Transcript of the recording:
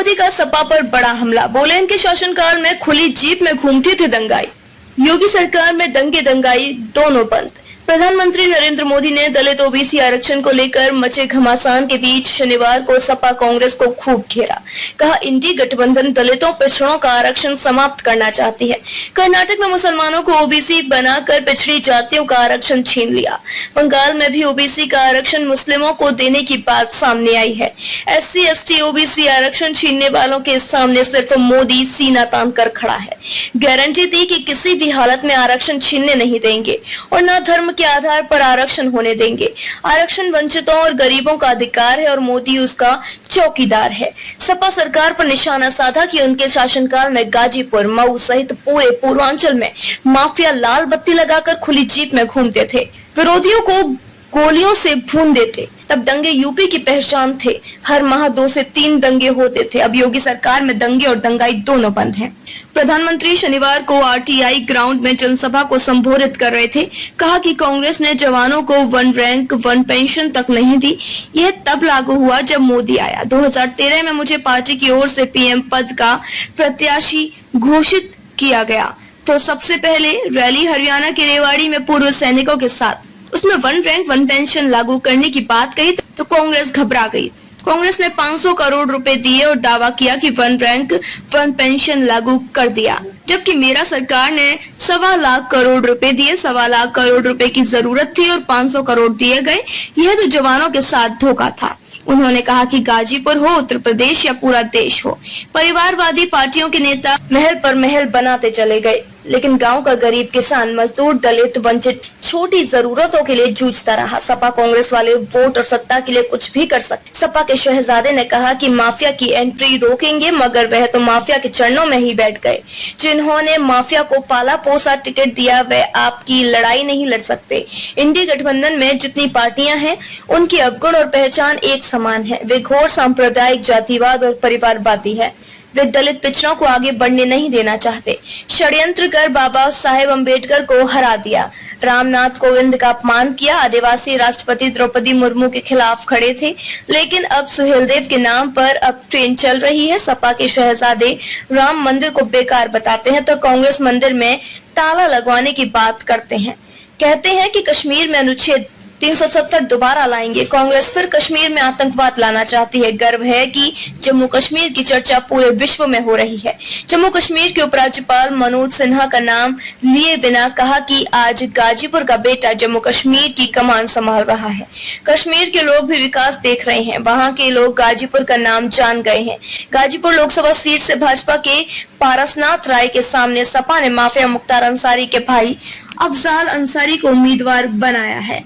मोदी का सपा पर बड़ा हमला, बोले इनके शासनकाल में खुली जीप में घूमते थे दंगाई। योगी सरकार में दंगे दंगाई दोनों बंद। प्रधानमंत्री नरेंद्र मोदी ने दलित ओबीसी आरक्षण को लेकर मचे घमासान के बीच शनिवार को सपा कांग्रेस को खूब घेरा। कहा, इंडी गठबंधन दलितों पिछड़ों का आरक्षण समाप्त करना चाहती है। कर्नाटक में मुसलमानों को ओबीसी बनाकर पिछड़ी जातियों का आरक्षण छीन लिया। बंगाल में भी ओबीसी का आरक्षण मुस्लिमों को देने की बात सामने आई है। SC ST ओबीसी आरक्षण छीनने वालों के सामने सिर्फ मोदी सीना तान कर खड़ा है। गारंटी दी कि किसी भी हालत में आरक्षण छीनने नहीं देंगे और न धर्म के आधार पर आरक्षण होने देंगे। आरक्षण वंचितों और गरीबों का अधिकार है और मोदी उसका चौकीदार है। सपा सरकार पर निशाना साधा कि उनके शासनकाल में गाजीपुर, मऊ सहित पूरे पूर्वांचल में माफिया लाल बत्ती लगाकर खुली जीप में घूमते थे, विरोधियों को गोलियों से भून देते। तब दंगे यूपी की पहचान थे। हर माह 2 से 3 दंगे होते थे। अब योगी सरकार में दंगे और दंगाई दोनों बंद हैं। प्रधानमंत्री शनिवार को RTI ग्राउंड में जनसभा को संबोधित कर रहे थे। कहा कि कांग्रेस ने जवानों को 1 रैंक 1 पेंशन तक नहीं दी। यह तब लागू हुआ जब मोदी आया। 2013 में मुझे पार्टी की ओर से PM पद का प्रत्याशी घोषित किया गया तो सबसे पहले रैली हरियाणा के रेवाड़ी में पूर्व सैनिकों के साथ, उसमें 1 रैंक 1 पेंशन लागू करने की बात कही तो कांग्रेस घबरा गई। कांग्रेस ने 500 करोड़ रुपए दिए और दावा किया कि 1 रैंक 1 पेंशन लागू कर दिया, जबकि मेरा सरकार ने 1.25 लाख करोड़ रुपए दिए। 1.25 लाख करोड़ रुपए की जरूरत थी और 500 करोड़ दिए गए। यह तो जवानों के साथ धोखा था। उन्होंने कहा कि गाजीपुर हो, उत्तर प्रदेश या पूरा देश हो, परिवारवादी पार्टियों के नेता महल पर महल बनाते चले गए, लेकिन गांव का गरीब किसान, मजदूर, दलित, वंचित छोटी जरूरतों के लिए जूझता रहा। सपा कांग्रेस वाले वोट और सत्ता के लिए कुछ भी कर सकते। सपा के शहजादे ने कहा कि माफिया की एंट्री रोकेंगे, मगर वह तो माफिया के चरणों में ही बैठ गए। जिन्होंने माफिया को पाला पोसा टिकट दिया, वह आपकी लड़ाई नहीं लड़ सकते। इंडी गठबंधन में जितनी पार्टियां हैं, उनकी अवगुण और पहचान एक समान है। वे घोर सांप्रदायिक जातिवाद और परिवारवादी है। वे दलित पिछड़ों को आगे बढ़ने नहीं देना चाहते। षड्यंत्र कर बाबा साहेब अम्बेडकर को हरा दिया, रामनाथ कोविंद का अपमान किया, आदिवासी राष्ट्रपति द्रौपदी मुर्मू के खिलाफ खड़े थे। लेकिन अब सुहेलदेव के नाम पर अब ट्रेन चल रही है। सपा के शहजादे राम मंदिर को बेकार बताते हैं तो कांग्रेस मंदिर में ताला लगवाने की बात करते हैं। कहते हैं कि कश्मीर में अनुच्छेद 370 दोबारा लाएंगे। कांग्रेस फिर कश्मीर में आतंकवाद लाना चाहती है। गर्व है कि जम्मू कश्मीर की चर्चा पूरे विश्व में हो रही है। जम्मू कश्मीर के उपराज्यपाल मनोज सिन्हा का नाम लिए बिना कहा कि आज गाजीपुर का बेटा जम्मू कश्मीर की कमान संभाल रहा है। कश्मीर के लोग भी विकास देख रहे हैं। वहां के लोग गाजीपुर का नाम जान गए हैं। गाजीपुर लोकसभा सीट से भाजपा के पारसनाथ राय के सामने सपा ने माफिया मुख्तार अंसारी के भाई अफजाल अंसारी को उम्मीदवार बनाया है।